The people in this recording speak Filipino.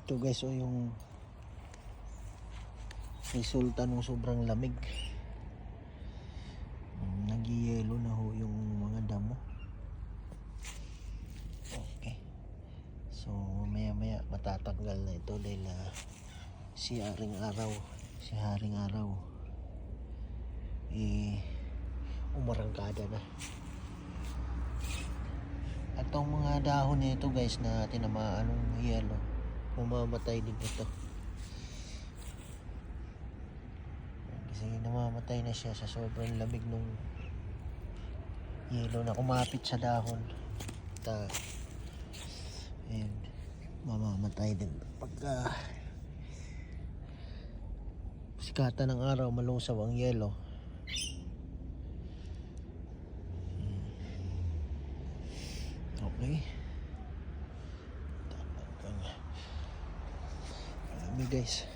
Ito guys, o yung resulta ng sobrang lamig. Nag-yelo na ho yung mga damo. Okay. So maya maya matatanggal na ito dahil si Haring Araw umarangkada na. At ang mga dahon nito guys na tinamaan ng yelo, mamamatay din ito. Kasi namamatay na siya sa sobrang lamig nung yelo na kumapit sa dahon. And mamamatay din pagka sikatan ng araw, malusaw ang yelo. Okay, dami guys.